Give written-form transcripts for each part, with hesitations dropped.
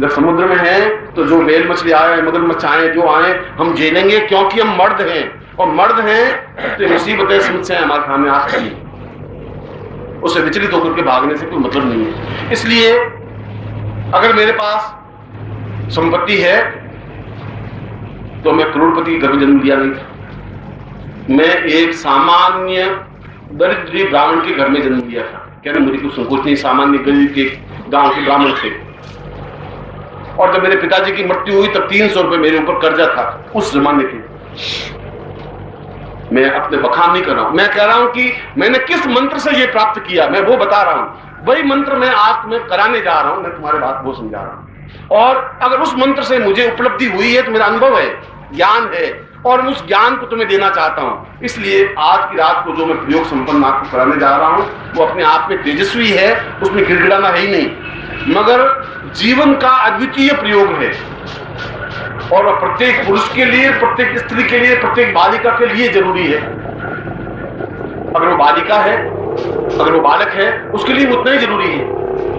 जब समुद्र में हैं तो जो व्हेल मछली आए, मगरमच्छ आए, जो आए, हम झेलेंगे क्योंकि हम मर्द हैं, और मर्द हैं तो मुसीबतें समस्याएं हमारे सामने आ सकती हैं। उससे विचलित होकर के भागने से कोई मतलब नहीं है। इसलिए अगर मेरे पास संपत्ति है तो मैं करोड़पति के घर में जन्म लिया नहीं था, मैं एक सामान्य दरिद्री ब्राह्मण के घर में जन्म लिया था। कहना मुझे कुछ संकोच नहीं, सामान्य गरीब के गांव के ब्राह्मण थे। और जब मेरे पिताजी की मृत्यु हुई तब 300 रुपए मेरे ऊपर कर्जा था उस जमाने के। मैं अपने बखान नहीं कर रहा हूं, मैं कह रहा हूं कि मैंने किस मंत्र से ये प्राप्त किया, मैं वो बता रहा हूं। वही मंत्र मैं आज तुम्हें कराने जा रहा हूं, मैं तुम्हारे बात वो समझा रहा हूं। और अगर उस मंत्र से मुझे उपलब्धि हुई है तो मेरा अनुभव है, ज्ञान है, और मैं उस ज्ञान को तुम्हें देना चाहता हूं। इसलिए आज की रात को जो मैं प्रयोग संपन्न आपको कराने जा रहा हूं वो अपने आप में तेजस्वी है, उसमें गिड़गिड़ाना है ही नहीं, मगर जीवन का अद्वितीय प्रयोग है। और प्रत्येक पुरुष के लिए, प्रत्येक स्त्री के लिए, प्रत्येक बालिका के लिए जरूरी है। अगर वो बालिका है, अगर वो बालक है, उसके लिए उतना ही जरूरी है,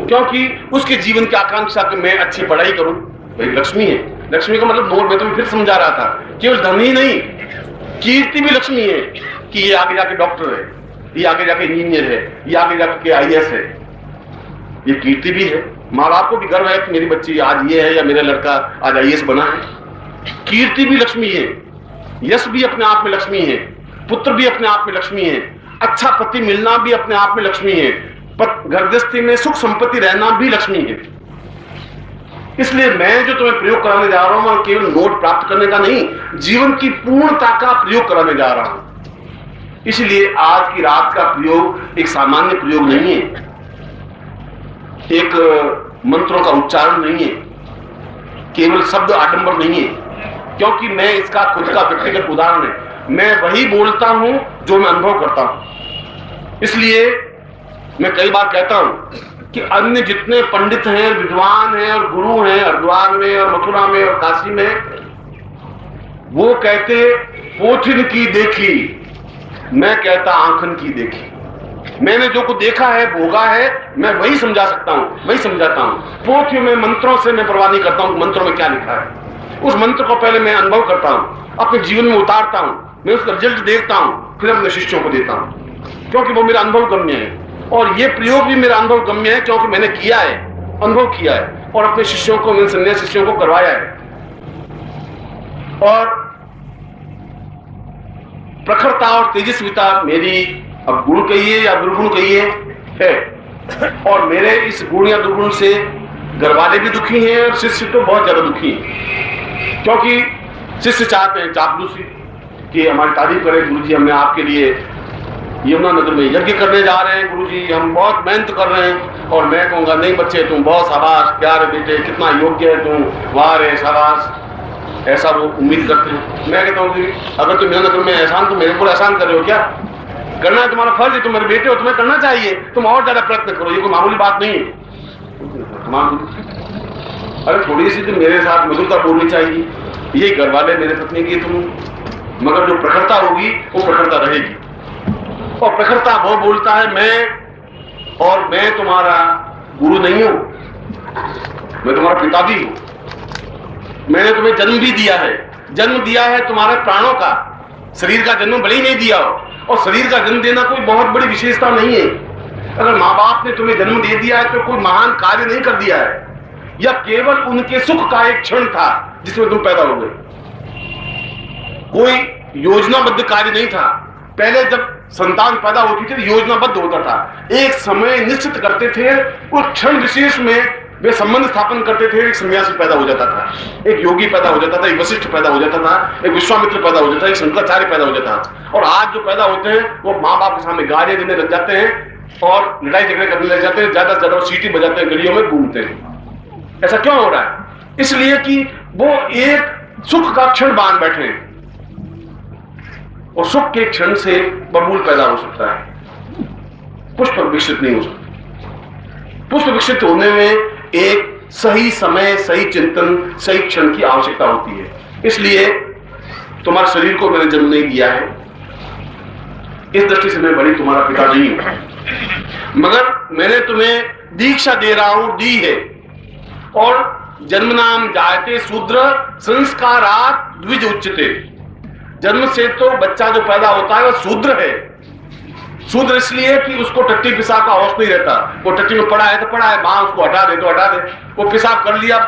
क्योंकि उसके जीवन की आकांक्षा कि मैं अच्छी पढ़ाई करूं। भाई लक्ष्मी है, लक्ष्मी का मतलब नोट में तो फिर समझा रहा था, केवल धन ही नहीं, कीर्ति भी लक्ष्मी है कि ये आगे जाके डॉक्टर है, ये आगे जाके इंजीनियर है, ये आगे जाके IAS है, ये कीर्ति भी है। माँ बाप को भी गर्व है कि मेरी बच्ची आज ये है या मेरा लड़का आज IAS बना है। कीर्ति भी लक्ष्मी है, यश भी अपने आप में लक्ष्मी है, पुत्र भी अपने आप में लक्ष्मी है, अच्छा पति मिलना भी अपने आप में लक्ष्मी है, गृहस्थी में सुख संपत्ति रहना भी लक्ष्मी है। इसलिए मैं जो तुम्हें प्रयोग कराने जा रहा हूं केवल नोट प्राप्त करने का नहीं, जीवन की पूर्णता का प्रयोग कराने जा रहा हूं। इसलिए आज की रात का प्रयोग एक सामान्य प्रयोग नहीं है, एक मंत्रों का उच्चारण नहीं है, केवल शब्द आडंबर नहीं है, क्योंकि मैं इसका खुद का व्यक्तिगत उदाहरण है। मैं वही बोलता हूं जो मैं अनुभव करता हूं। इसलिए मैं कई बार कहता हूं कि अन्य जितने पंडित हैं, विद्वान हैं और गुरु हैं हरिद्वार में और मथुरा में और काशी में, वो कहते पोथिन की देखी, मैं कहता आंखन की देखी। मैंने जो कुछ देखा है, भोगा है, मैं वही समझा सकता हूं, वही समझाता हूं। पोथी में मंत्रों से मैं परवाह नहीं करता हूं मंत्रों में क्या लिखा है। उस मंत्र को पहले मैं अनुभव करता हूं, अपने जीवन में उतारता हूं, मैं उसका रिजल्ट देखता हूं, फिर अपने शिष्यों को देता हूं, क्योंकि वो मेरा अनुभव गम्य है। और ये प्रयोग भी मेरा अनुभव गम्य है, क्योंकि मैंने किया है, अनुभव किया है, और अपने शिष्यों को, मेरे सन्यासी शिष्यों को करवाया है। और प्रखरता और तेजस्विता मेरी, अब गुण कहिए या दुर्गुण कहिए, है। और मेरे इस गुण या दुर्गुण से घर वाले भी दुखी हैं और शिष्य तो बहुत ज्यादा दुखी हैं, क्योंकि शिष्य चाहते हैं चापलूसी कि हमारी तारीफ करें, गुरुजी हमने आपके लिए यमुनानगर में यज्ञ करने जा रहे हैं, गुरुजी हम बहुत मेहनत कर रहे हैं। और मैं कहूंगा नहीं बच्चे, तुम बहुत शाबाश, प्यारे बेटे, कितना योग्य है तुम, वाह रे शाबाश, ऐसा वो उम्मीद करते हैं। मैं कहता हूँ कि अगर तुम यमुनानगर में एहसान, तुम मेरे ऊपर एहसान कर रहे हो क्या? करना है तुम्हारा फर्ज है, तुम मेरे बेटे हो, तुम्हें करना चाहिए, तुम और ज्यादा प्रयत्न करो, ये कोई मामूली बात नहीं है। अरे थोड़ी सी तो मेरे साथ मधुरता बोलनी चाहिए, ये घर वाले मेरे पत्नी की तुम, मगर जो प्रखरता होगी वो प्रखरता रहेगी। और प्रखरता वो बोलता है मैं, और मैं तुम्हारा गुरु नहीं हूं, मैं तुम्हारा पिता भी हूं, मैंने तुम्हें जन्म भी दिया है, जन्म दिया है तुम्हारे प्राणों का, शरीर का जन्म भले ही नहीं दिया हो, और शरीर का जन्म देना कोई बहुत बड़ी विशेषता नहीं है। अगर माँ बाप ने तुम्हें जन्म दे दिया है तो कोई महान कार्य नहीं कर दिया है, या केवल उनके सुख का एक क्षण था जिसमें तुम पैदा हो गए, कोई योजनाबद्ध कार्य नहीं था। पहले जब संतान पैदा होती थी योजनाबद्ध होता था, एक समय निश्चित करते थे, उस क्षण विशेष में वे संबंध स्थापन करते थे, एक सन्यासी पैदा हो जाता था, एक योगी पैदा हो जाता था, एक वशिष्ठ पैदा हो जाता था, एक विश्वामित्र पैदा हो जाता था, एक शंकराचार्य पैदा हो जाता था। और आज जो पैदा होते हैं वो माँ बाप के सामने गालियां देने लग जाते हैं और लड़ाई झगड़े करने लग जाते हैं, ज्यादा से ज्यादा सीटी बजाते हैं, गलियों में घूमते हैं। ऐसा क्यों हो रहा है? इसलिए कि वो एक सुख का क्षण बांध बैठे हैं, और सुख के क्षण से बबूल पैदा हो सकता है, पुष्प विकसित नहीं हो सकता। पुष्प विकसित होने में एक सही समय, सही चिंतन, सही क्षण की आवश्यकता होती है। इसलिए तुम्हारे शरीर को मैंने जन्म नहीं दिया है, इस दृष्टि से मैं बड़ी तुम्हारा पिता नहीं हूं, मगर मैंने तुम्हें दीक्षा दे रहा हूं, दी है, और जन्मनाम जायते शूद्र संस्कारात् द्विज उच्यते। जन्म से तो बच्चा जो पैदा होता है वह शूद्र है। शूद्र इसलिए कि उसको टट्टी पिशाब का होश नहीं रहता। वो टट्टी में पड़ा है तो पड़ा है, माँ उसको हटा दे तो हटा दे। वो पिशाब कर लिया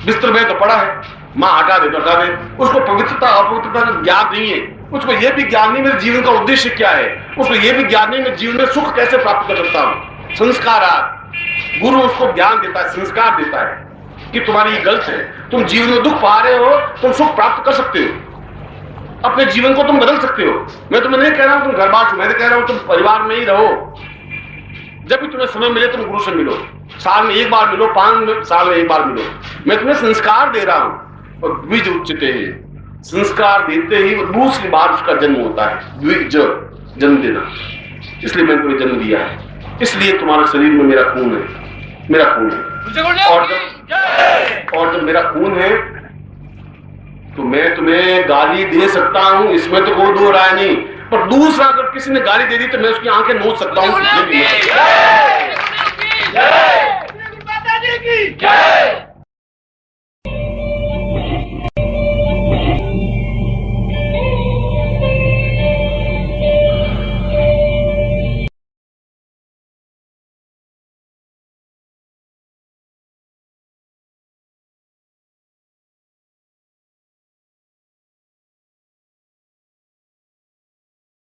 बिस्तर में तो पड़ा है, माँ हटा दे तो हटा दे। उसको पवित्रता अपवित्रता का ज्ञान नहीं है। उसको यह भी ज्ञान नहीं मेरे जीवन का उद्देश्य क्या है। उसको यह भी ज्ञान नहीं मैं जीवन में सुख कैसे प्राप्त कर सकता हूँ। संस्कारात्, गुरु उसको ज्ञान देता है, संस्कार देता है कि तुम्हारी ये गलत है, तुम जीवन में दुख पा रहे हो, तुम सुख प्राप्त कर सकते हो, अपने जीवन को तुम बदल सकते हो। मैं तुम्हें नहीं कह रहा हूं तुम घर बार, मैं तो कह रहा हूं तुम परिवार में ही रहो। जब भी तुम्हें समय मिले तुम गुरु से मिलो, साल में एक बार मिलो, 5 साल में एक बार मिलो। मैं तुम्हें संस्कार दे रहा हूं। और द्विज उच्चते ही, संस्कार देते ही दूसरी बार उसका जन्म होता है। द्विज, जन्म देना। इसलिए मैंने तुम्हें जन्म दिया है, इसलिए तुम्हारे शरीर में मेरा खून है, मेरा खून है। और जब मेरा खून है तो मैं तुम्हें गाली दे सकता हूं, इसमें तो कोई दो राय नहीं। पर दूसरा अगर किसी ने गाली दे दी तो मैं उसकी आंखें नोच सकता हूं।